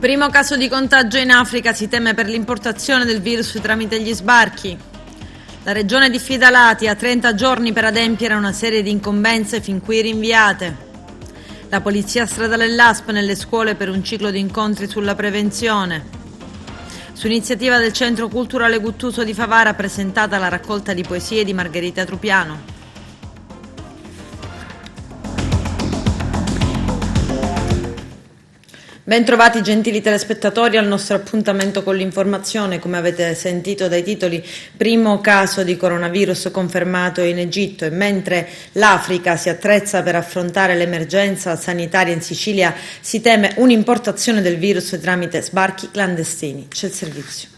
Primo caso di contagio in Africa, si teme per l'importazione del virus tramite gli sbarchi. La regione diffida Lati ha 30 giorni per adempiere a una serie di incombenze fin qui rinviate. La polizia stradale e l'ASP nelle scuole per un ciclo di incontri sulla prevenzione. Su iniziativa del Centro Culturale Guttuso di Favara presentata la raccolta di poesie di Margherita Trupiano. Bentrovati gentili telespettatori al nostro appuntamento con l'informazione. Come avete sentito dai titoli, primo caso di coronavirus confermato in Egitto, e mentre l'Africa si attrezza per affrontare l'emergenza sanitaria in Sicilia, si teme un'importazione del virus tramite sbarchi clandestini. C'è il servizio.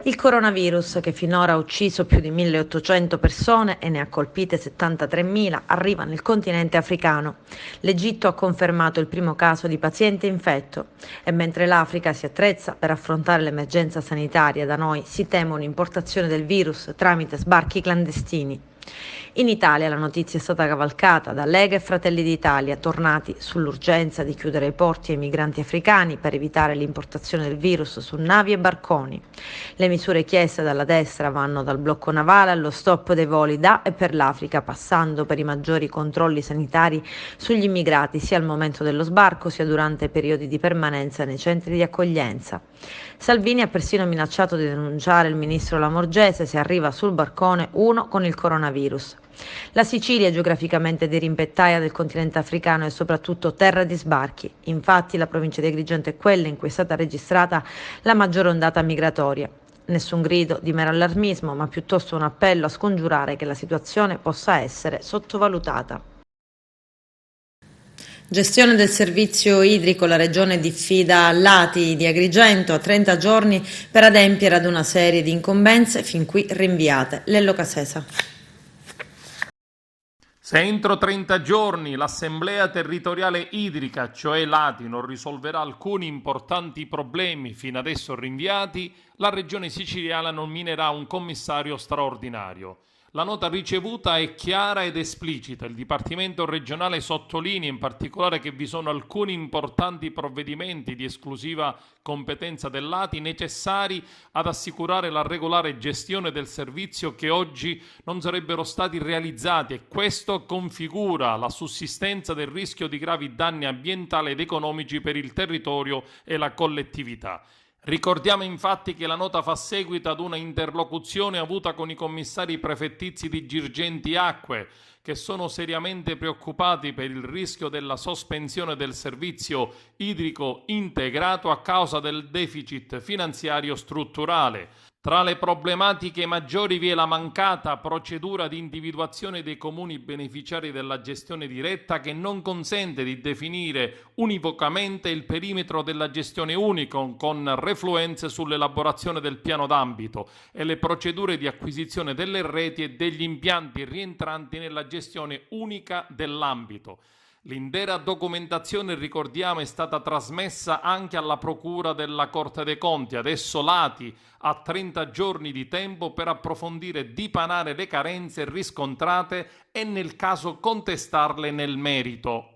Il coronavirus, che finora ha ucciso più di 1.800 persone e ne ha colpite 73.000, arriva nel continente africano. L'Egitto ha confermato il primo caso di paziente infetto e mentre l'Africa si attrezza per affrontare l'emergenza sanitaria, da noi si teme un'importazione del virus tramite sbarchi clandestini. In Italia la notizia è stata cavalcata da Lega e Fratelli d'Italia, tornati sull'urgenza di chiudere i porti ai migranti africani per evitare l'importazione del virus su navi e barconi. Le misure chieste dalla destra vanno dal blocco navale allo stop dei voli da e per l'Africa, passando per i maggiori controlli sanitari sugli immigrati sia al momento dello sbarco sia durante i periodi di permanenza nei centri di accoglienza. Salvini ha persino minacciato di denunciare il ministro Lamorgese se arriva sul barcone uno con il coronavirus. La Sicilia, geograficamente dirimpettaia del continente africano, è soprattutto terra di sbarchi. Infatti la provincia di Agrigento è quella in cui è stata registrata la maggiore ondata migratoria. Nessun grido di mero allarmismo, ma piuttosto un appello a scongiurare che la situazione possa essere sottovalutata. Gestione del servizio idrico, la regione diffida Lati di Agrigento a 30 giorni per adempiere ad una serie di incombenze fin qui rinviate. Lello Casesa. Se entro 30 giorni l'Assemblea Territoriale Idrica, cioè Lati, non risolverà alcuni importanti problemi fino adesso rinviati, la Regione siciliana nominerà un commissario straordinario. La nota ricevuta è chiara ed esplicita. Il Dipartimento regionale sottolinea in particolare che vi sono alcuni importanti provvedimenti di esclusiva competenza dell'Lati necessari ad assicurare la regolare gestione del servizio che oggi non sarebbero stati realizzati, e questo configura la sussistenza del rischio di gravi danni ambientali ed economici per il territorio e la collettività. Ricordiamo infatti che la nota fa seguito ad una interlocuzione avuta con i commissari prefettizi di Girgenti Acque, che sono seriamente preoccupati per il rischio della sospensione del servizio idrico integrato a causa del deficit finanziario strutturale. Tra le problematiche maggiori vi è la mancata procedura di individuazione dei comuni beneficiari della gestione diretta, che non consente di definire univocamente il perimetro della gestione unica, con refluenze sull'elaborazione del piano d'ambito e le procedure di acquisizione delle reti e degli impianti rientranti nella gestione unica dell'ambito. L'intera documentazione, ricordiamo, è stata trasmessa anche alla Procura della Corte dei Conti. Adesso Lati ha 30 giorni di tempo per approfondire e dipanare le carenze riscontrate e nel caso contestarle nel merito.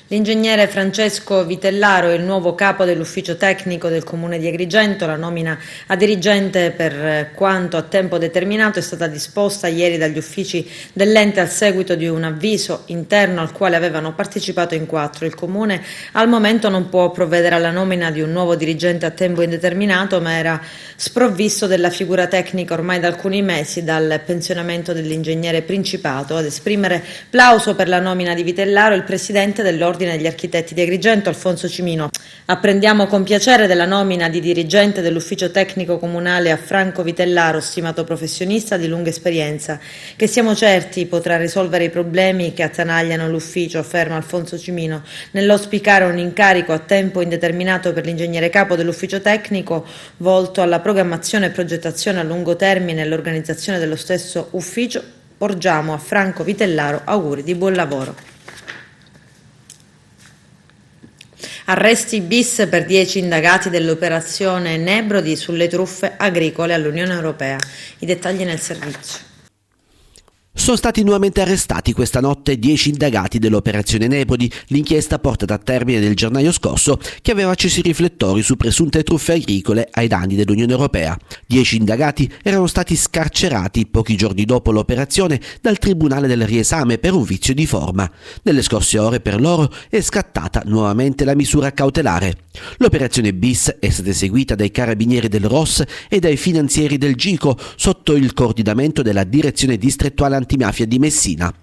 L'ingegnere Francesco Vitellaro è il nuovo capo dell'ufficio tecnico del Comune di Agrigento. La nomina a dirigente per quanto a tempo determinato è stata disposta ieri dagli uffici dell'ente al seguito di un avviso interno al quale avevano partecipato in 4. Il Comune al momento non può provvedere alla nomina di un nuovo dirigente a tempo indeterminato, ma era sprovvisto della figura tecnica ormai da alcuni mesi dal pensionamento dell'ingegnere Principato. Ad esprimere plauso per la nomina di Vitellaro il presidente dell'Ordine degli Architetti di Agrigento, Alfonso Cimino. Apprendiamo con piacere della nomina di dirigente dell'ufficio tecnico comunale a Franco Vitellaro, stimato professionista di lunga esperienza, che siamo certi potrà risolvere i problemi che attanagliano l'ufficio, afferma Alfonso Cimino, nell'auspicare un incarico a tempo indeterminato per l'ingegnere capo dell'ufficio tecnico volto alla programmazione e progettazione a lungo termine e all'organizzazione dello stesso ufficio. Porgiamo a Franco Vitellaro auguri di buon lavoro. Arresti bis per 10 indagati dell'operazione Nebrodi sulle truffe agricole all'Unione Europea. I dettagli nel servizio. Sono stati nuovamente arrestati questa notte 10 indagati dell'operazione Nebrodi, l'inchiesta portata a termine nel gennaio scorso che aveva acceso i riflettori su presunte truffe agricole ai danni dell'Unione Europea. 10 indagati erano stati scarcerati pochi giorni dopo l'operazione dal Tribunale del Riesame per un vizio di forma. Nelle scorse ore per loro è scattata nuovamente la misura cautelare. L'operazione bis è stata eseguita dai carabinieri del ROS e dai finanzieri del GICO sotto il coordinamento della Direzione Distrettuale Antimafia di Messina.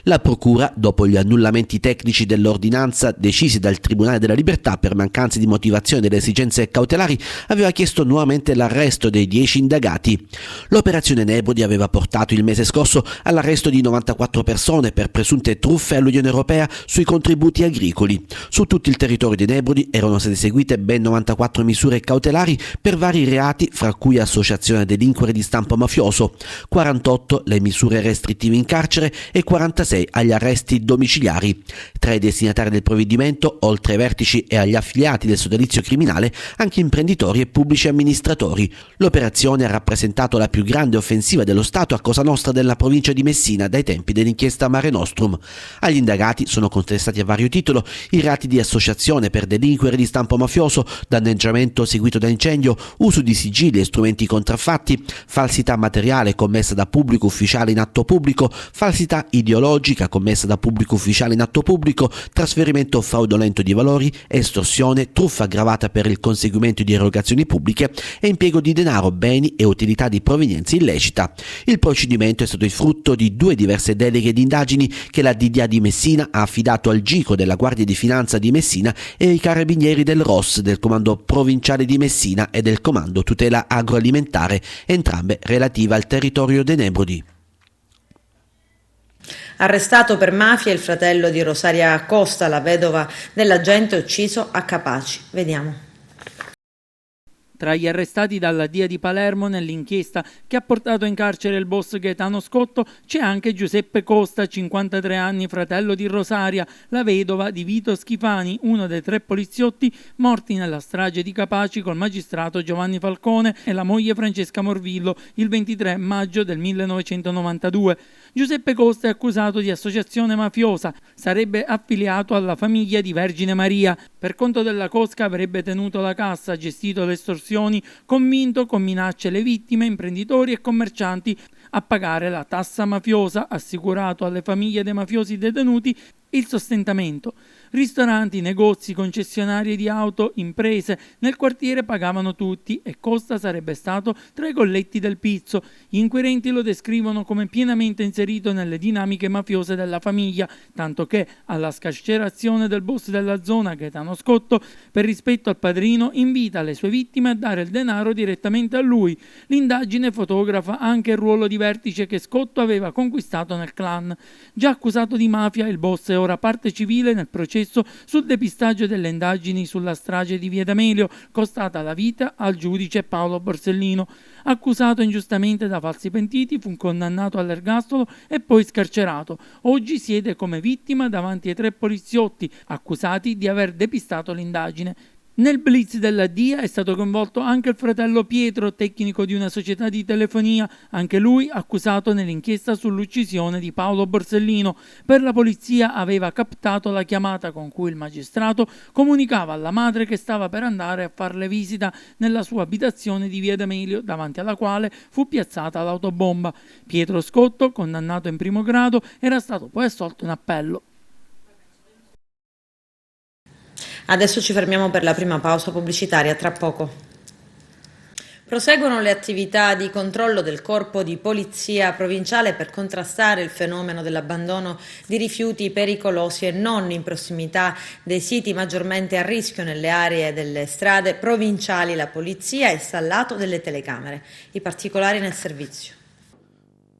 La Procura, dopo gli annullamenti tecnici dell'ordinanza decisi dal Tribunale della Libertà per mancanza di motivazione delle esigenze cautelari, aveva chiesto nuovamente l'arresto dei 10 indagati. L'operazione Nebrodi aveva portato il mese scorso all'arresto di 94 persone per presunte truffe all'Unione Europea sui contributi agricoli. Su tutto il territorio di Nebrodi erano state eseguite ben 94 misure cautelari per vari reati, fra cui associazione a delinquere di stampo mafioso, 48 le misure restrittive in carcere e 46 agli arresti domiciliari. Tra i destinatari del provvedimento, oltre ai vertici e agli affiliati del sodalizio criminale, anche imprenditori e pubblici amministratori. L'operazione ha rappresentato la più grande offensiva dello Stato a Cosa Nostra della provincia di Messina dai tempi dell'inchiesta Mare Nostrum. Agli indagati sono contestati a vario titolo i reati di associazione per delinquere di stampo mafioso, danneggiamento seguito da incendio, uso di sigilli e strumenti contraffatti, falsità materiale commessa da pubblico ufficiale in atto pubblico, falsità ideologica commessa da pubblico ufficiale in atto pubblico, trasferimento fraudolento di valori, estorsione, truffa aggravata per il conseguimento di erogazioni pubbliche e impiego di denaro, beni e utilità di provenienza illecita. Il procedimento è stato il frutto di 2 diverse deleghe di indagini che la DDA di Messina ha affidato al GICO della Guardia di Finanza di Messina e ai carabinieri del ROS, del Comando Provinciale di Messina e del Comando Tutela Agroalimentare, entrambe relative al territorio dei Nebrodi. Arrestato per mafia il fratello di Rosaria Costa, la vedova dell'agente ucciso a Capaci. Vediamo. Tra gli arrestati dalla DIA di Palermo nell'inchiesta che ha portato in carcere il boss Gaetano Scotto c'è anche Giuseppe Costa, 53 anni, fratello di Rosaria, la vedova di Vito Schifani, uno dei 3 poliziotti morti nella strage di Capaci col magistrato Giovanni Falcone e la moglie Francesca Morvillo il 23 maggio del 1992. Giuseppe Costa è accusato di associazione mafiosa, sarebbe affiliato alla famiglia di Vergine Maria. Per conto della cosca avrebbe tenuto la cassa, gestito le estorsioni, convinto con minacce le vittime, imprenditori e commercianti a pagare la tassa mafiosa, assicurato alle famiglie dei mafiosi detenuti il sostentamento. Ristoranti, negozi, concessionarie di auto, imprese nel quartiere pagavano tutti e Costa sarebbe stato tra i colletti del pizzo. Gli inquirenti lo descrivono come pienamente inserito nelle dinamiche mafiose della famiglia, tanto che alla scarcerazione del boss della zona, Gaetano Scotto, per rispetto al padrino, invita le sue vittime a dare il denaro direttamente a lui. L'indagine fotografa anche il ruolo di vertice che Scotto aveva conquistato nel clan. Già accusato di mafia, il boss è ora parte civile nel processo sul depistaggio delle indagini sulla strage di Via D'Amelio, costata la vita al giudice Paolo Borsellino. Accusato ingiustamente da falsi pentiti, fu condannato all'ergastolo e poi scarcerato. Oggi siede come vittima davanti ai 3 poliziotti accusati di aver depistato l'indagine. Nel blitz della DIA è stato coinvolto anche il fratello Pietro, tecnico di una società di telefonia, anche lui accusato nell'inchiesta sull'uccisione di Paolo Borsellino. Per la polizia aveva captato la chiamata con cui il magistrato comunicava alla madre che stava per andare a farle visita nella sua abitazione di Via D'Amelio, davanti alla quale fu piazzata l'autobomba. Pietro Scotto, condannato in primo grado, era stato poi assolto in appello. Adesso ci fermiamo per la prima pausa pubblicitaria, tra poco. Proseguono le attività di controllo del Corpo di Polizia Provinciale per contrastare il fenomeno dell'abbandono di rifiuti pericolosi e non in prossimità dei siti maggiormente a rischio nelle aree delle strade provinciali. La Polizia ha installato delle telecamere. I particolari nel servizio.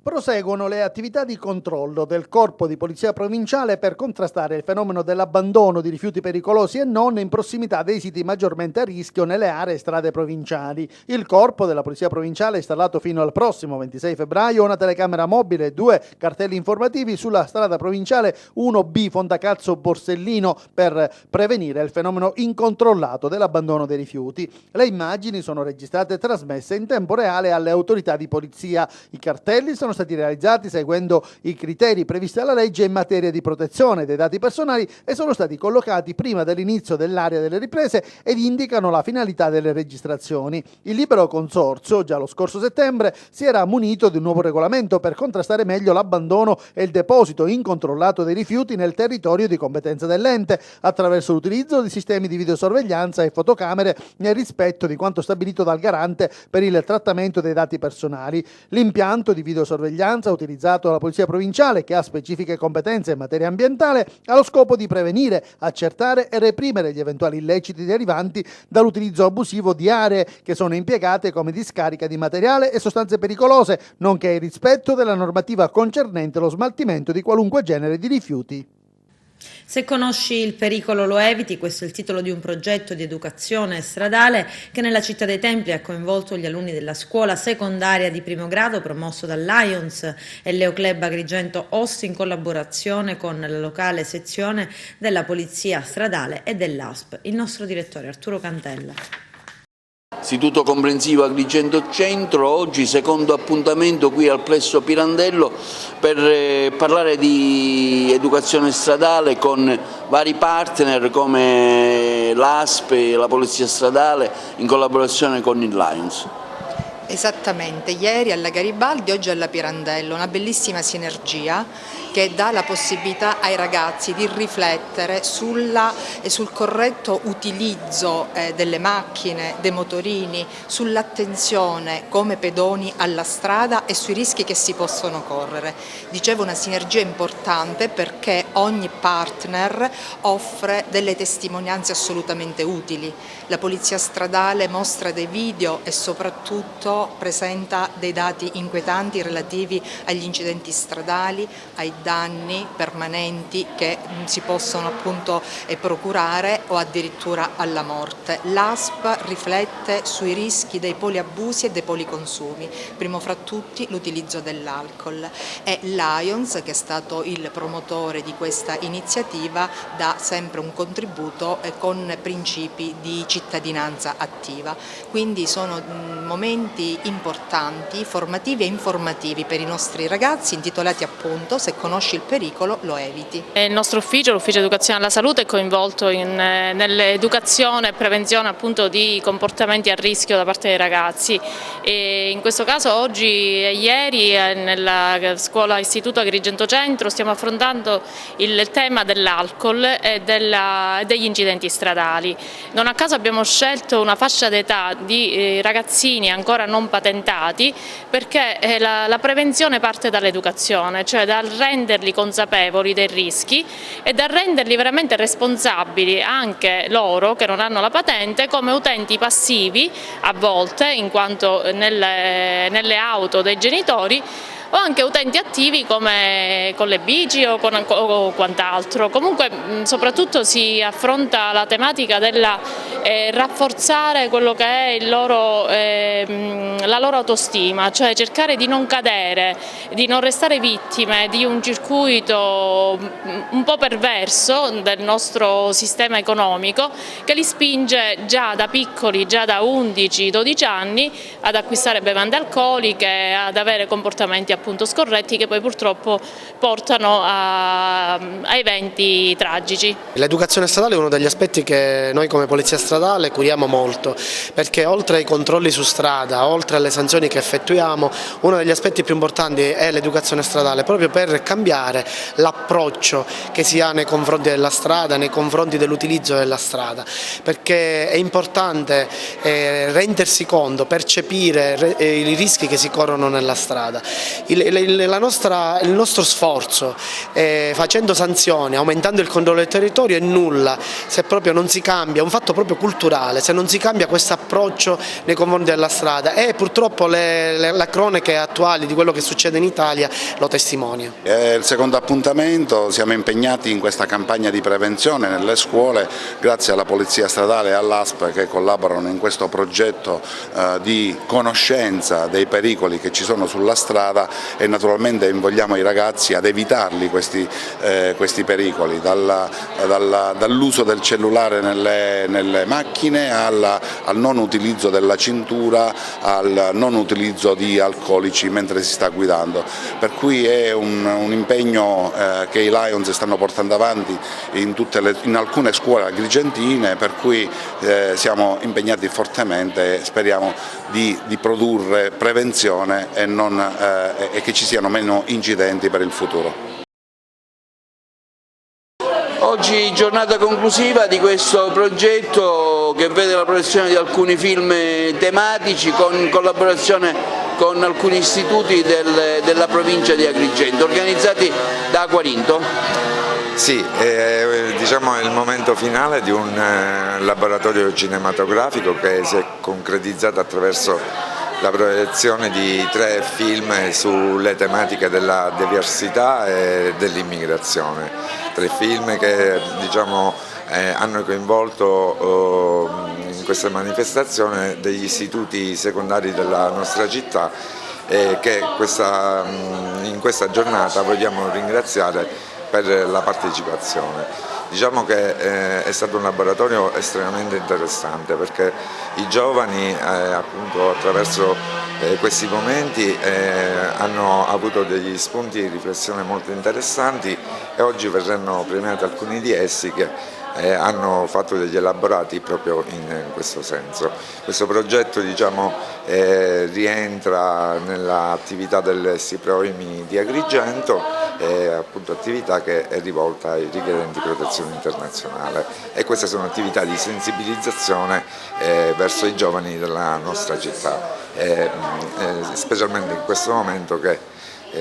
Proseguono le attività di controllo del Corpo di Polizia Provinciale per contrastare il fenomeno dell'abbandono di rifiuti pericolosi e non in prossimità dei siti maggiormente a rischio nelle aree e strade provinciali. Il Corpo della Polizia Provinciale ha installato fino al prossimo 26 febbraio una telecamera mobile e 2 cartelli informativi sulla strada provinciale 1B Fondacalzo Borsellino per prevenire il fenomeno incontrollato dell'abbandono dei rifiuti. Le immagini sono registrate e trasmesse in tempo reale alle autorità di polizia. I cartelli sono stati realizzati seguendo i criteri previsti dalla legge in materia di protezione dei dati personali e sono stati collocati prima dell'inizio dell'area delle riprese ed indicano la finalità delle registrazioni. Il libero consorzio, già lo scorso settembre, si era munito di un nuovo regolamento per contrastare meglio l'abbandono e il deposito incontrollato dei rifiuti nel territorio di competenza dell'ente, attraverso l'utilizzo di sistemi di videosorveglianza e fotocamere nel rispetto di quanto stabilito dal Garante per il trattamento dei dati personali. L'impianto di videosorveglianza utilizzato dalla Polizia Provinciale, che ha specifiche competenze in materia ambientale, ha lo scopo di prevenire, accertare e reprimere gli eventuali illeciti derivanti dall'utilizzo abusivo di aree che sono impiegate come discarica di materiale e sostanze pericolose, nonché il rispetto della normativa concernente lo smaltimento di qualunque genere di rifiuti. Se conosci il pericolo lo eviti, questo è il titolo di un progetto di educazione stradale che nella Città dei Templi ha coinvolto gli alunni della scuola secondaria di primo grado promosso dal Lions e Leo Club Agrigento Ost in collaborazione con la locale sezione della Polizia Stradale e dell'ASP. Il nostro direttore Arturo Cantella. Istituto Comprensivo Agrigento Centro, oggi secondo appuntamento qui al Plesso Pirandello per parlare di educazione stradale con vari partner come l'ASP e la Polizia Stradale in collaborazione con il Lions. Esattamente, ieri alla Garibaldi, oggi alla Pirandello, una bellissima sinergia che dà la possibilità ai ragazzi di riflettere sul corretto utilizzo delle macchine, dei motorini, sull'attenzione come pedoni alla strada e sui rischi che si possono correre. Dicevo, una sinergia importante perché ogni partner offre delle testimonianze assolutamente utili. La Polizia Stradale mostra dei video e soprattutto presenta dei dati inquietanti relativi agli incidenti stradali, ai danni permanenti che si possono appunto procurare o addirittura alla morte. L'ASP riflette sui rischi dei poliabusi e dei policonsumi, primo fra tutti l'utilizzo dell'alcol, e Lions, che è stato il promotore di questa iniziativa, dà sempre un contributo con principi di cittadinanza attiva. Quindi sono momenti importanti, formativi e informativi per i nostri ragazzi, intitolati appunto "Se conosci il pericolo lo eviti". Il nostro ufficio, l'Ufficio Educazione alla Salute, è coinvolto nell'educazione e prevenzione appunto di comportamenti a rischio da parte dei ragazzi. E in questo caso oggi e ieri nella scuola Istituto Agrigento Centro stiamo affrontando il tema dell'alcol e degli incidenti stradali. Non a caso abbiamo scelto una fascia d'età di ragazzini ancora non patentati, perché la prevenzione parte dall'educazione, cioè dal renderli consapevoli dei rischi e dal renderli veramente responsabili anche loro che non hanno la patente come utenti passivi a volte, in quanto nelle auto dei genitori, o anche utenti attivi come con le bici o quant'altro. Comunque soprattutto si affronta la tematica della rafforzare quello che è la loro autostima, cioè cercare di non cadere, di non restare vittime di un circuito un po' perverso del nostro sistema economico che li spinge già da piccoli, già da 11-12 anni, ad acquistare bevande alcoliche, ad avere comportamenti appunto scorretti che poi purtroppo portano a eventi tragici. L'educazione stradale è uno degli aspetti che noi come Polizia Stradale curiamo molto, perché oltre ai controlli su strada, oltre alle sanzioni che effettuiamo, uno degli aspetti più importanti è l'educazione stradale, proprio per cambiare l'approccio che si ha nei confronti della strada, nei confronti dell'utilizzo della strada, perché è importante rendersi conto, percepire i rischi che si corrono nella strada. Il nostro sforzo facendo sanzioni, aumentando il controllo del territorio è nulla se proprio non si cambia, è un fatto proprio culturale, se non si cambia questo approccio nei confronti della strada, e purtroppo le cronache attuali di quello che succede in Italia lo testimoniano. Il secondo appuntamento, siamo impegnati in questa campagna di prevenzione nelle scuole grazie alla Polizia Stradale e all'ASP che collaborano in questo progetto di conoscenza dei pericoli che ci sono sulla strada e naturalmente invogliamo i ragazzi ad evitarli questi pericoli, dall'uso del cellulare nelle macchine al non utilizzo della cintura, al non utilizzo di alcolici mentre si sta guidando. Per cui è un impegno che i Lions stanno portando avanti in alcune scuole agrigentine, per cui siamo impegnati fortemente e speriamo di produrre prevenzione e che ci siano meno incidenti per il futuro. Oggi giornata conclusiva di questo progetto che vede la proiezione di alcuni film tematici con collaborazione con alcuni istituti della provincia di Agrigento, organizzati da Aquarinto. Sì, diciamo è il momento finale di un laboratorio cinematografico che si è concretizzato attraverso la proiezione di 3 film sulle tematiche della diversità e dell'immigrazione. 3 film che diciamo, hanno coinvolto in questa manifestazione degli istituti secondari della nostra città e che in questa giornata vogliamo ringraziare per la partecipazione. Diciamo che è stato un laboratorio estremamente interessante perché i giovani appunto attraverso questi momenti hanno avuto degli spunti di riflessione molto interessanti e oggi verranno premiati alcuni di essi che hanno fatto degli elaborati proprio in questo senso. Questo progetto diciamo, rientra nell'attività del SIPROIMI di Agrigento, appunto attività che è rivolta ai richiedenti protezione internazionale e queste sono attività di sensibilizzazione verso i giovani della nostra città, specialmente in questo momento che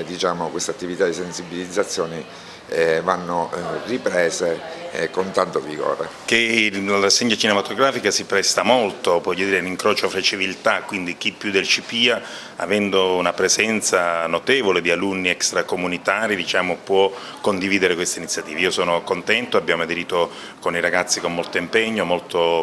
diciamo, queste attività di sensibilizzazione vanno riprese con tanto vigore. Che la rassegna cinematografica si presta molto, voglio dire, l'incrocio fra civiltà, quindi chi più del CIPIA, avendo una presenza notevole di alunni extracomunitari, diciamo, può condividere queste iniziative. Io sono contento, abbiamo aderito con i ragazzi con molto impegno,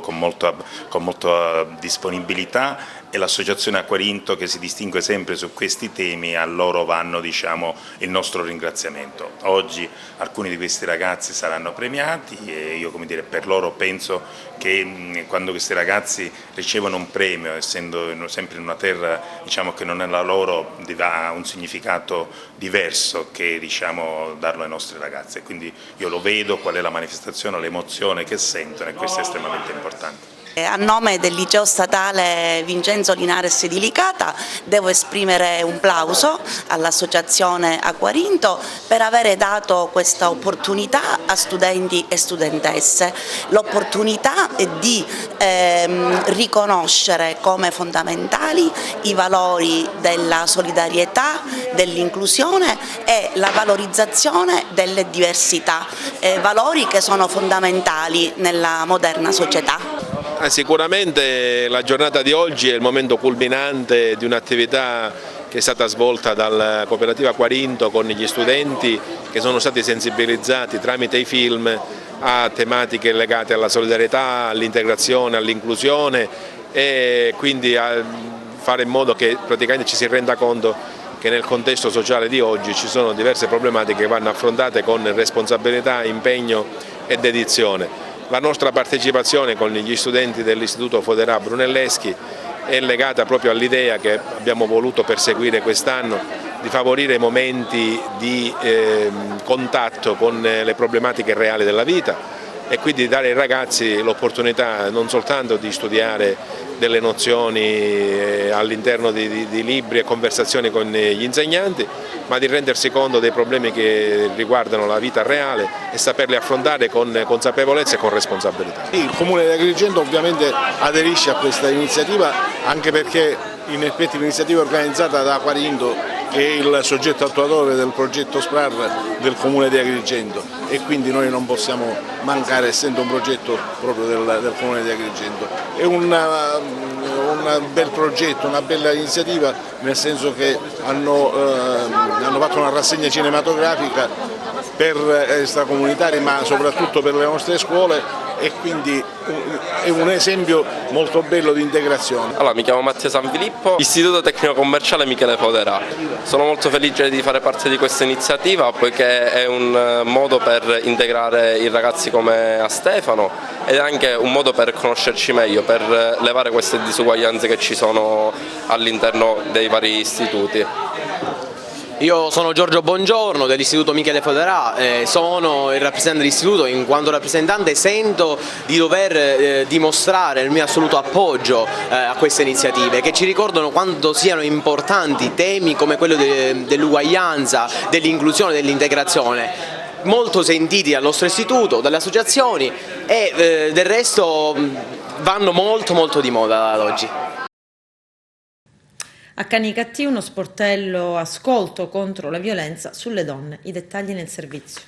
con molta disponibilità, e l'associazione Aquarinto, che si distingue sempre su questi temi, a loro vanno diciamo, il nostro ringraziamento. Oggi alcuni di questi ragazzi saranno premiati e io come dire, per loro penso che quando questi ragazzi ricevono un premio, essendo sempre in una terra diciamo, che non è la loro, ha un significato diverso che diciamo, darlo ai nostri ragazzi. Quindi io lo vedo qual è la manifestazione, l'emozione che sentono e questo è estremamente importante. A nome del liceo statale Vincenzo Linares di Licata devo esprimere un plauso all'associazione Aquarinto per avere dato questa opportunità a studenti e studentesse, l'opportunità di riconoscere come fondamentali i valori della solidarietà, dell'inclusione e la valorizzazione delle diversità, valori che sono fondamentali nella moderna società. Sicuramente la giornata di oggi è il momento culminante di un'attività che è stata svolta dalla cooperativa Aquarinto con gli studenti che sono stati sensibilizzati tramite i film a tematiche legate alla solidarietà, all'integrazione, all'inclusione e quindi a fare in modo che praticamente ci si renda conto che nel contesto sociale di oggi ci sono diverse problematiche che vanno affrontate con responsabilità, impegno e dedizione. La nostra partecipazione con gli studenti dell'Istituto Foderà Brunelleschi è legata proprio all'idea che abbiamo voluto perseguire quest'anno di favorire momenti di contatto con le problematiche reali della vita e quindi dare ai ragazzi l'opportunità non soltanto di studiare delle nozioni all'interno di libri e conversazioni con gli insegnanti, ma di rendersi conto dei problemi che riguardano la vita reale e saperli affrontare con consapevolezza e con responsabilità. Il Comune di Agrigento ovviamente aderisce a questa iniziativa anche perché in effetti l'iniziativa è organizzata da Aquarinto, che è il soggetto attuatore del progetto SPRAR del Comune di Agrigento e quindi noi non possiamo mancare essendo un progetto proprio del Comune di Agrigento. È un bel progetto, una bella iniziativa nel senso che hanno fatto una rassegna cinematografica per extracomunitari ma soprattutto per le nostre scuole e quindi è un esempio molto bello di integrazione. Allora, mi chiamo Mattia Sanfilippo, Istituto Tecnico Commerciale Michele Foderà. Sono molto felice di fare parte di questa iniziativa poiché è un modo per integrare i ragazzi come a Stefano ed è anche un modo per conoscerci meglio, per levare queste disuguaglianze che ci sono all'interno dei vari istituti. Io sono Giorgio Bongiorno dell'Istituto Michele Foderà, sono il rappresentante dell'istituto. In quanto rappresentante sento di dover dimostrare il mio assoluto appoggio a queste iniziative che ci ricordano quanto siano importanti temi come quello dell'uguaglianza, dell'inclusione, dell'integrazione, molto sentiti dal nostro istituto, dalle associazioni e del resto vanno molto di moda ad oggi. A Canicattì uno sportello ascolto contro la violenza sulle donne. I dettagli nel servizio.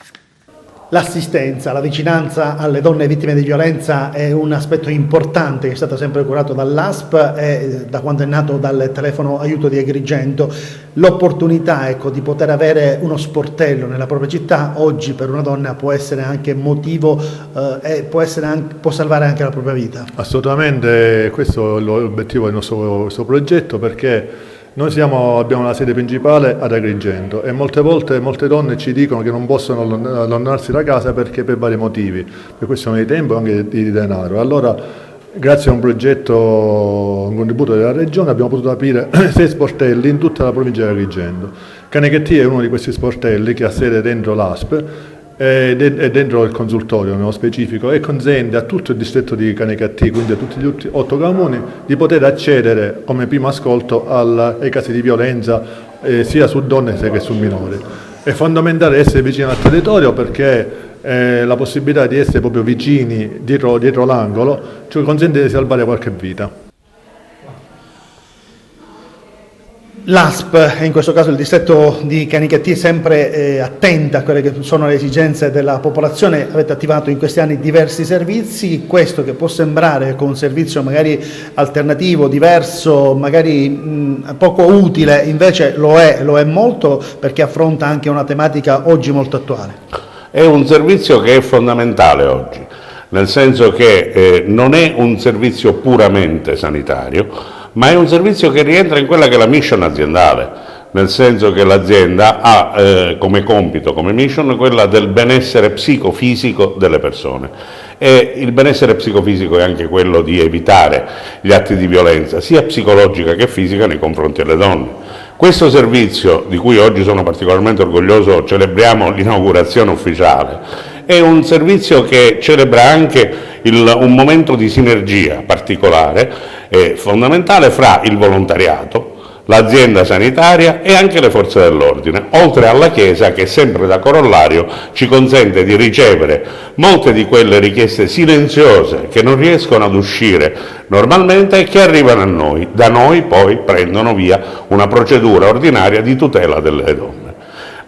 L'assistenza, la vicinanza alle donne vittime di violenza è un aspetto importante che è stato sempre curato dall'ASP e da quando è nato dal telefono aiuto di Agrigento. L'opportunità di poter avere uno sportello nella propria città oggi per una donna può essere anche motivo e può salvare anche la propria vita. Assolutamente, questo è l'obiettivo del nostro progetto, perché noi abbiamo la sede principale ad Agrigento e molte volte molte donne ci dicono che non possono allontanarsi da casa perché per vari motivi, per questione di tempo e anche di denaro. Allora, grazie a un progetto, un contributo della Regione, abbiamo potuto aprire 6 sportelli in tutta la provincia di Agrigento. Canicattì è uno di questi sportelli che ha sede dentro l'ASP e dentro il consultorio nello specifico, e consente a tutto il distretto di Canicattì, quindi a tutti gli 8 comuni, di poter accedere come primo ascolto ai casi di violenza sia su donne che su minori. È fondamentale essere vicini al territorio perché la possibilità di essere proprio vicini dietro l'angolo ci consente di salvare qualche vita. L'ASP, in questo caso il distretto di Canicattì, è sempre attenta a quelle che sono le esigenze della popolazione. Avete attivato in questi anni diversi servizi, questo che può sembrare con un servizio magari alternativo, diverso, magari poco utile, invece lo è molto, perché affronta anche una tematica oggi molto attuale. È un servizio che è fondamentale oggi, nel senso che non è un servizio puramente sanitario, ma è un servizio che rientra in quella che è la mission aziendale, nel senso che l'azienda ha come compito, come mission, quella del benessere psicofisico delle persone. E il benessere psicofisico è anche quello di evitare gli atti di violenza, sia psicologica che fisica, nei confronti delle donne. Questo servizio, di cui oggi sono particolarmente orgoglioso, celebriamo l'inaugurazione ufficiale, è un servizio che celebra anche un momento di sinergia particolare e fondamentale fra il volontariato, l'azienda sanitaria e anche le forze dell'ordine, oltre alla Chiesa che sempre da corollario ci consente di ricevere molte di quelle richieste silenziose che non riescono ad uscire normalmente e che arrivano a noi. Da noi poi prendono via una procedura ordinaria di tutela delle donne.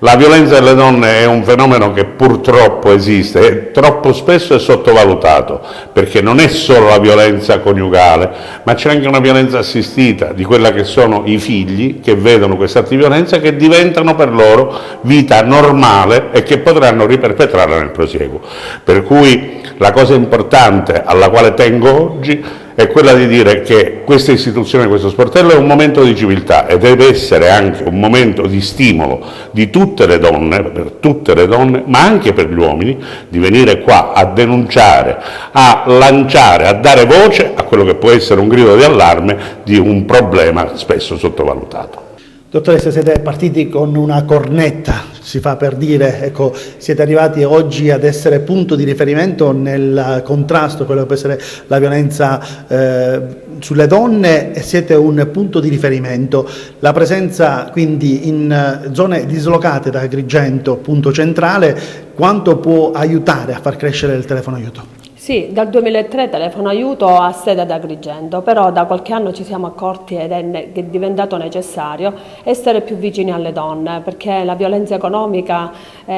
La violenza delle donne è un fenomeno che purtroppo esiste e troppo spesso è sottovalutato, perché non è solo la violenza coniugale, ma c'è anche una violenza assistita, di quella che sono i figli che vedono questi atti di violenza, che diventano per loro vita normale e che potranno riperpetrarla nel prosieguo. Per cui la cosa importante alla quale tengo oggi è quella di dire che questa istituzione, questo sportello, è un momento di civiltà e deve essere anche un momento di stimolo di tutte le donne, per tutte le donne, ma anche per gli uomini, di venire qua a denunciare, a lanciare, a dare voce a quello che può essere un grido di allarme di un problema spesso sottovalutato. Dottoressa, siete partiti con una cornetta, si fa per dire, ecco, siete arrivati oggi ad essere punto di riferimento nel contrasto a quello che può essere la violenza sulle donne, e siete un punto di riferimento. La presenza quindi in zone dislocate da Agrigento, punto centrale, quanto può aiutare a far crescere il telefono aiuto? Sì, dal 2003 Telefono Aiuto ha sede ad Agrigento, però da qualche anno ci siamo accorti ed è diventato necessario essere più vicini alle donne, perché la violenza economica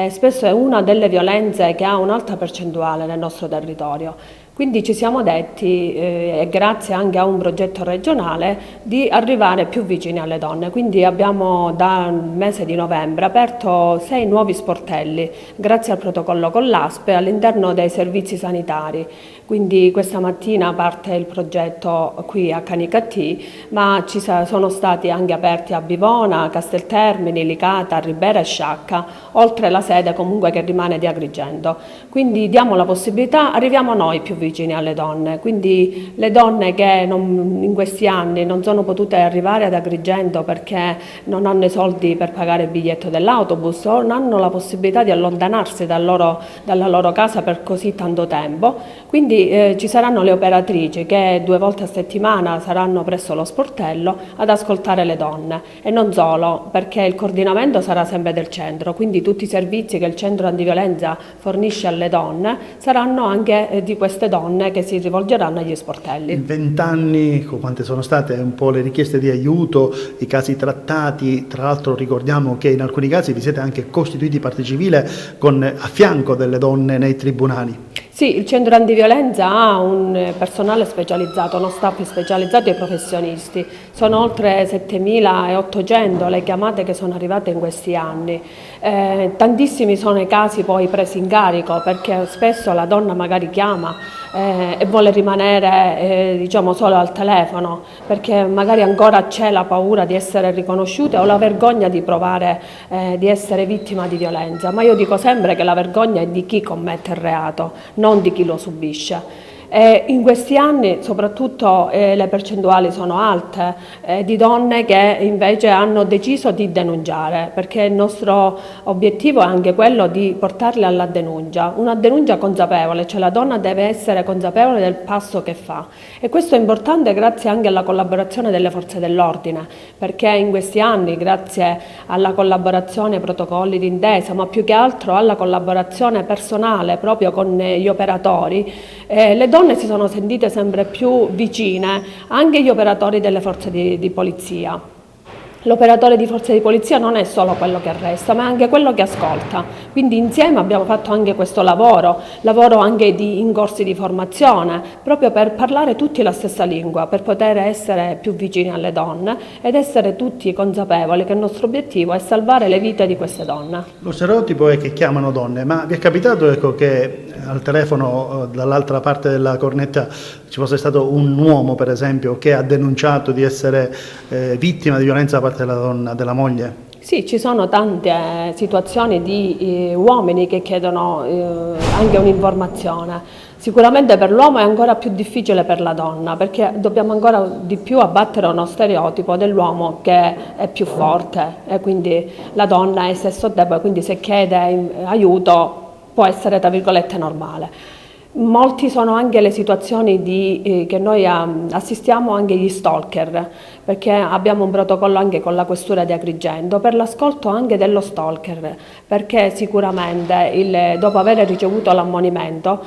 spesso è una delle violenze che ha un'alta percentuale nel nostro territorio. Quindi ci siamo detti, e grazie anche a un progetto regionale, di arrivare più vicini alle donne. Quindi abbiamo dal mese di novembre aperto 6 nuovi sportelli, grazie al protocollo con l'ASPE, all'interno dei servizi sanitari. Quindi questa mattina parte il progetto qui a Canicattì, ma ci sono stati anche aperti a Bivona, Casteltermini, Licata, Ribera e Sciacca, oltre la sede comunque che rimane di Agrigento. Quindi diamo la possibilità, arriviamo noi più vicini alle donne, quindi le donne che in questi anni non sono potute arrivare ad Agrigento perché non hanno i soldi per pagare il biglietto dell'autobus o non hanno la possibilità di allontanarsi dalla loro casa per così tanto tempo, quindi ci saranno le operatrici che 2 volte a settimana saranno presso lo sportello ad ascoltare le donne, e non solo, perché il coordinamento sarà sempre del centro, quindi tutti i servizi che il centro antiviolenza fornisce alle donne saranno anche di queste donne che si rivolgeranno agli sportelli. In 20 anni, quante sono state un po' le richieste di aiuto, i casi trattati, tra l'altro ricordiamo che in alcuni casi vi siete anche costituiti parte civile a fianco delle donne nei tribunali. Sì, il centro antiviolenza ha un personale specializzato, uno staff specializzato e professionisti. Sono oltre 7.800 le chiamate che sono arrivate in questi anni. Tantissimi sono i casi poi presi in carico, perché spesso la donna magari chiama e vuole rimanere diciamo solo al telefono, perché magari ancora c'è la paura di essere riconosciute o la vergogna di provare di essere vittima di violenza. Ma io dico sempre che la vergogna è di chi commette il reato, non di chi lo subisce. In questi anni soprattutto le percentuali sono alte di donne che invece hanno deciso di denunciare, perché il nostro obiettivo è anche quello di portarle alla denuncia, una denuncia consapevole, cioè la donna deve essere consapevole del passo che fa, e questo è importante grazie anche alla collaborazione delle forze dell'ordine, perché in questi anni grazie alla collaborazione ai protocolli d'intesa, ma più che altro alla collaborazione personale proprio con gli operatori, le donne si sono sentite sempre più vicine, anche gli operatori delle forze di polizia. L'operatore di forza di polizia non è solo quello che arresta, ma è anche quello che ascolta. Quindi insieme abbiamo fatto anche questo lavoro anche in corsi di formazione, proprio per parlare tutti la stessa lingua, per poter essere più vicini alle donne ed essere tutti consapevoli che il nostro obiettivo è salvare le vite di queste donne. Lo stereotipo è che chiamano donne, ma vi è capitato che al telefono dall'altra parte della cornetta ci fosse stato un uomo, per esempio, che ha denunciato di essere vittima di violenza da parte della donna, della moglie? Sì, ci sono tante situazioni di uomini che chiedono anche un'informazione. Sicuramente per l'uomo è ancora più difficile per la donna, perché dobbiamo ancora di più abbattere uno stereotipo dell'uomo che è più forte e quindi la donna è sesso debole, quindi se chiede aiuto può essere tra virgolette normale. Molti sono anche le situazioni che noi assistiamo anche agli stalker, perché abbiamo un protocollo anche con la questura di Agrigento per l'ascolto anche dello stalker, perché sicuramente dopo aver ricevuto l'ammonimento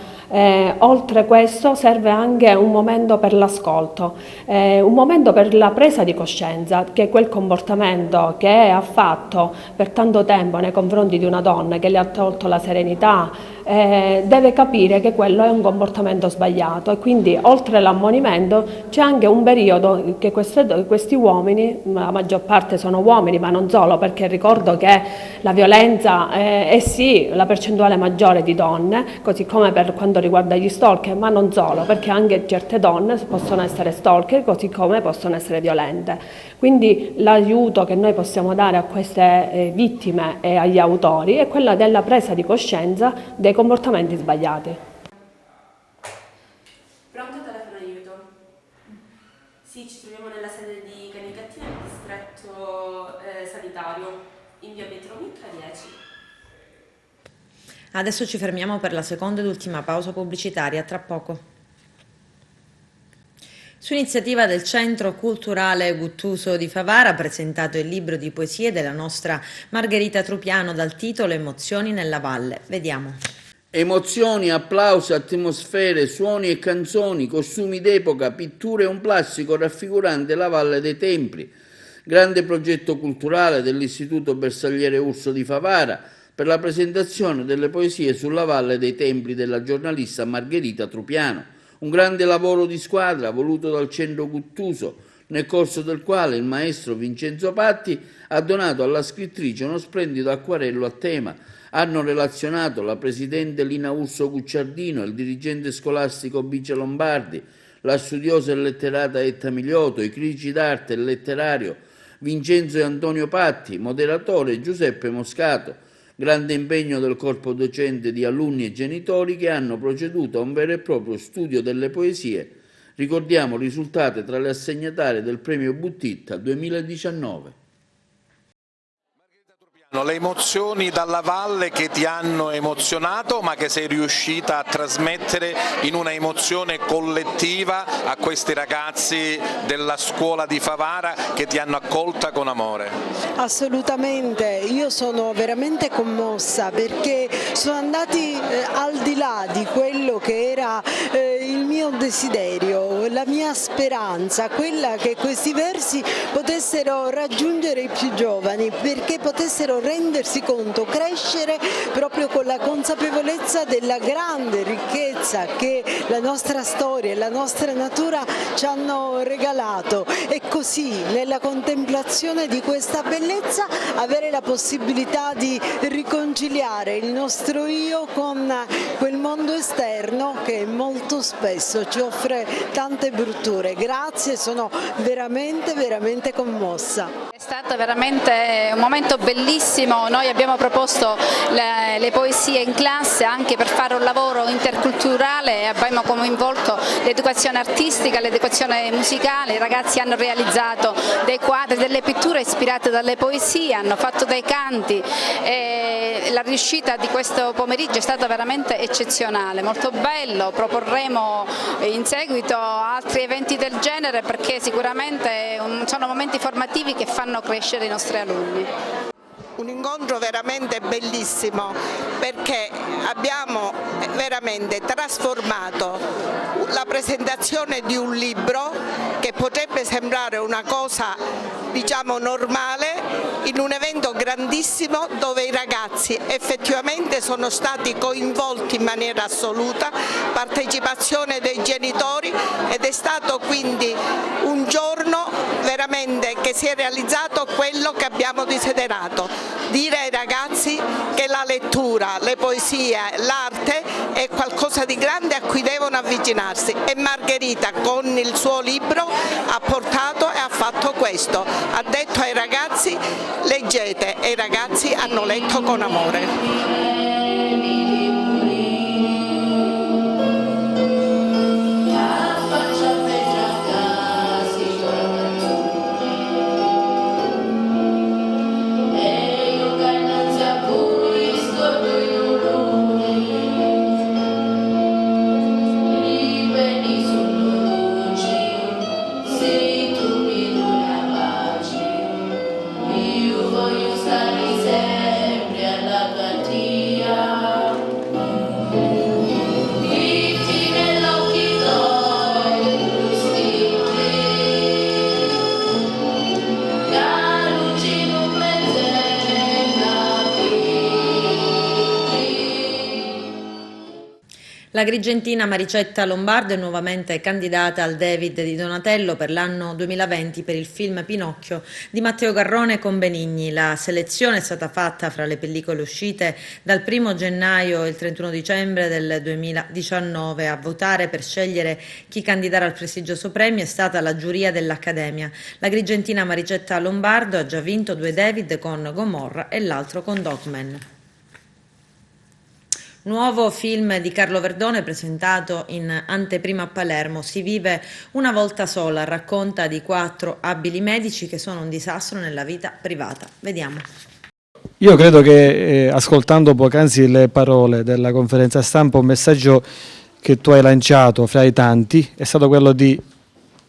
oltre questo serve anche un momento per l'ascolto, un momento per la presa di coscienza che quel comportamento che ha fatto per tanto tempo nei confronti di una donna che le ha tolto la serenità, deve capire che quello è un comportamento sbagliato, e quindi oltre l'ammonimento c'è anche un periodo che questi uomini, la maggior parte sono uomini ma non solo, perché ricordo che la violenza è sì la percentuale maggiore di donne, così come per quanto riguarda gli stalker, ma non solo, perché anche certe donne possono essere stalker così come possono essere violente. Quindi l'aiuto che noi possiamo dare a queste vittime e agli autori è quella della presa di coscienza dei comportamenti sbagliati. Pronto, telefono aiuto? Sì, ci troviamo nella sede di Canicattì, nel distretto sanitario, in via Pietromica 10. Adesso ci fermiamo per la seconda ed ultima pausa pubblicitaria, tra poco. Su iniziativa del Centro Culturale Guttuso di Favara ha presentato il libro di poesie della nostra Margherita Trupiano dal titolo Emozioni nella valle. Vediamo. Emozioni, applausi, atmosfere, suoni e canzoni, costumi d'epoca, pitture e un plastico raffigurante la Valle dei Templi. Grande progetto culturale dell'Istituto Bersagliere Urso di Favara per la presentazione delle poesie sulla Valle dei Templi della giornalista Margherita Trupiano. Un grande lavoro di squadra voluto dal Centro Guttuso, nel corso del quale il maestro Vincenzo Patti ha donato alla scrittrice uno splendido acquarello a tema. Hanno relazionato la presidente Lina Urso Gucciardino, il dirigente scolastico Bice Lombardi, la studiosa e letterata Etta Migliotto, i critici d'arte e letterario Vincenzo e Antonio Patti, moderatore Giuseppe Moscato. Grande impegno del corpo docente di alunni e genitori che hanno proceduto a un vero e proprio studio delle poesie. Ricordiamo risultate tra le assegnatarie del premio Buttitta 2019. Le emozioni dalla valle che ti hanno emozionato, ma che sei riuscita a trasmettere in una emozione collettiva a questi ragazzi della scuola di Favara che ti hanno accolta con amore. Assolutamente, io sono veramente commossa perché sono andati al di là di quello che era il mio desiderio, la mia speranza, quella che questi versi potessero raggiungere i più giovani, perché potessero rendersi conto, crescere proprio con la consapevolezza della grande ricchezza che la nostra storia e la nostra natura ci hanno regalato, e così nella contemplazione di questa bellezza avere la possibilità di riconciliare il nostro io con quel mondo esterno che molto spesso ci offre tante brutture. Grazie, sono veramente commossa. È stato veramente un momento bellissimo, noi abbiamo proposto le poesie in classe anche per fare un lavoro interculturale e abbiamo coinvolto l'educazione artistica, l'educazione musicale, i ragazzi hanno realizzato dei quadri, delle pitture ispirate dalle poesie, hanno fatto dei canti e la riuscita di questo pomeriggio è stata veramente eccezionale, molto bello, proporremo in seguito altri eventi del genere perché sicuramente sono momenti formativi che fanno crescere i nostri alunni. Un incontro veramente bellissimo perché abbiamo veramente trasformato la presentazione di un libro che potrebbe sembrare una cosa diciamo normale in un evento grandissimo dove i ragazzi effettivamente sono stati coinvolti in maniera assoluta, partecipazione dei genitori, ed è stato quindi un giorno veramente che si è realizzato quello che abbiamo desiderato, dire ai ragazzi che la lettura, le poesie, l'arte è qualcosa di grande a cui devono avvicinarsi, e Margherita con il suo libro ha portato e ha fatto questo, ha detto ai ragazzi leggete, e i ragazzi hanno letto con amore. L'agrigentina Maricetta Lombardo è nuovamente candidata al David di Donatello per l'anno 2020 per il film Pinocchio di Matteo Garrone con Benigni. La selezione è stata fatta fra le pellicole uscite dal 1 gennaio e il 31 dicembre del 2019. A votare per scegliere chi candidare al prestigioso premio è stata la giuria dell'Accademia. L'agrigentina Maricetta Lombardo ha già vinto 2 David con Gomorra e l'altro con Dogman. Nuovo film di Carlo Verdone presentato in anteprima a Palermo. Si vive una volta sola, racconta di 4 abili medici che sono un disastro nella vita privata. Vediamo. Io credo che ascoltando poc'anzi le parole della conferenza stampa, un messaggio che tu hai lanciato fra i tanti è stato quello di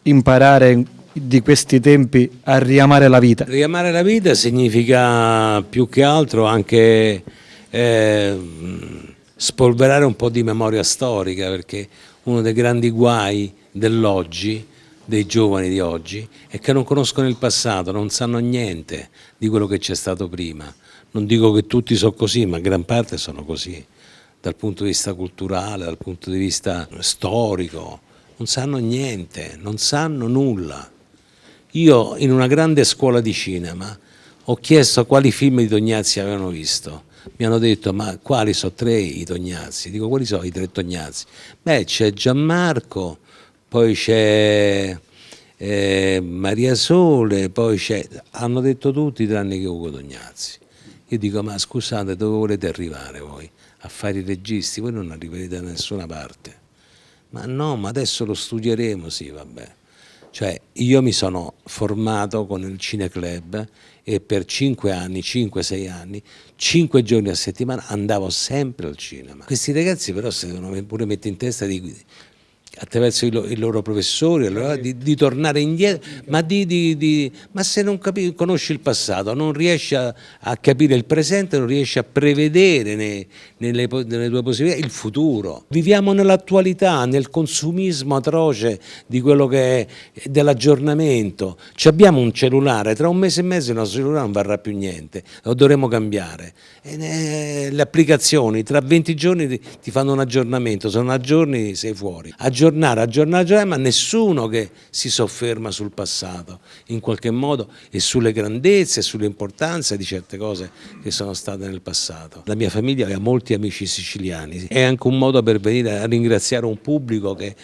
imparare di questi tempi a riamare la vita. Riamare la vita significa più che altro anche spolverare un po' di memoria storica, perché uno dei grandi guai dell'oggi, dei giovani di oggi, è che non conoscono il passato, non sanno niente di quello che c'è stato prima. Non dico che tutti sono così, ma gran parte sono così, dal punto di vista culturale, dal punto di vista storico. non sanno niente, non sanno nulla. Io in una grande scuola di cinema ho chiesto quali film di Tognazzi avevano visto. Mi hanno detto, ma quali sono 3 i Tognazzi? Dico, quali sono i 3 Tognazzi? Beh, c'è Gianmarco, poi c'è Maria Sole, poi c'è... Hanno detto tutti tranne che Ugo Tognazzi. Io dico, ma scusate, dove volete arrivare voi? A fare i registi? Voi non arriverete da nessuna parte. Ma no, ma adesso lo studieremo, sì, vabbè. Cioè, io mi sono formato con il Cineclub e per 5 anni, 5-6 anni, 5 giorni a settimana andavo sempre al cinema. Questi ragazzi però si devono pure mettere in testa attraverso i loro professori, allora, di tornare indietro, ma se non conosci il passato, non riesci a capire il presente, non riesci a prevedere nelle tue possibilità il futuro. Viviamo nell'attualità, nel consumismo atroce di quello che è dell'aggiornamento. Abbiamo un cellulare, tra un mese e mezzo il nostro cellulare non varrà più niente, lo dovremo cambiare. Le applicazioni tra 20 giorni ti fanno un aggiornamento, se non aggiorni sei fuori. Aggiornare, ma nessuno che si sofferma sul passato in qualche modo e sulle grandezze e sull'importanza di certe cose che sono state nel passato. La mia famiglia aveva molti amici siciliani, è anche un modo per venire a ringraziare un pubblico che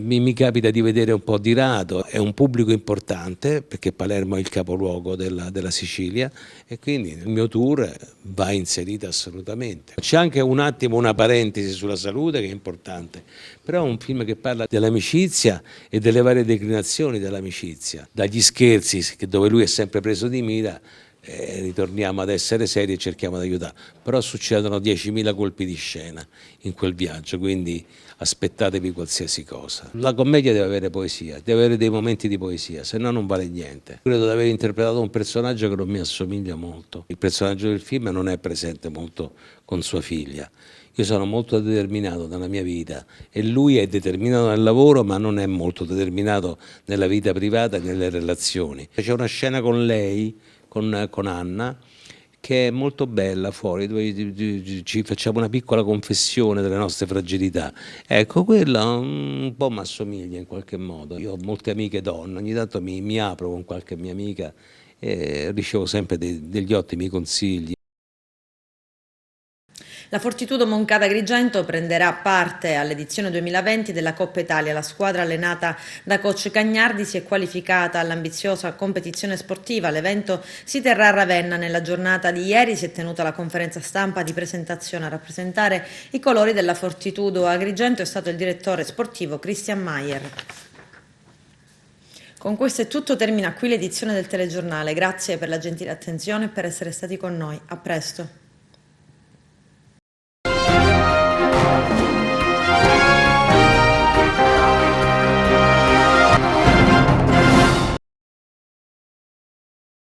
mi capita di vedere un po' di rado, è un pubblico importante perché Palermo è il capoluogo della Sicilia e quindi il mio tour va inserito assolutamente. C'è anche un attimo una parentesi sulla salute che è importante, però è un film che parla dell'amicizia e delle varie declinazioni dell'amicizia, dagli scherzi dove lui è sempre preso di mira, ritorniamo ad essere seri e cerchiamo di aiutare, però succedono 10.000 colpi di scena in quel viaggio, quindi aspettatevi qualsiasi cosa. La commedia deve avere poesia, deve avere dei momenti di poesia, se no non vale niente. Credo di aver interpretato un personaggio che non mi assomiglia molto, il personaggio del film non è presente molto con sua figlia. Io sono molto determinato nella mia vita e lui è determinato nel lavoro ma non è molto determinato nella vita privata e nelle relazioni. C'è una scena con lei, con Anna, che è molto bella fuori, dove ci facciamo una piccola confessione delle nostre fragilità. Ecco, quella un po' mi assomiglia in qualche modo. Io ho molte amiche donne, ogni tanto mi apro con qualche mia amica e ricevo sempre degli ottimi consigli. La Fortitudo Moncada-Agrigento prenderà parte all'edizione 2020 della Coppa Italia. La squadra allenata da coach Cagnardi si è qualificata all'ambiziosa competizione sportiva. L'evento si terrà a Ravenna. Nella giornata di ieri si è tenuta la conferenza stampa di presentazione. A rappresentare i colori della Fortitudo Agrigento è stato il direttore sportivo Christian Maier. Con questo è tutto, termina qui l'edizione del telegiornale. Grazie per la gentile attenzione e per essere stati con noi. A presto.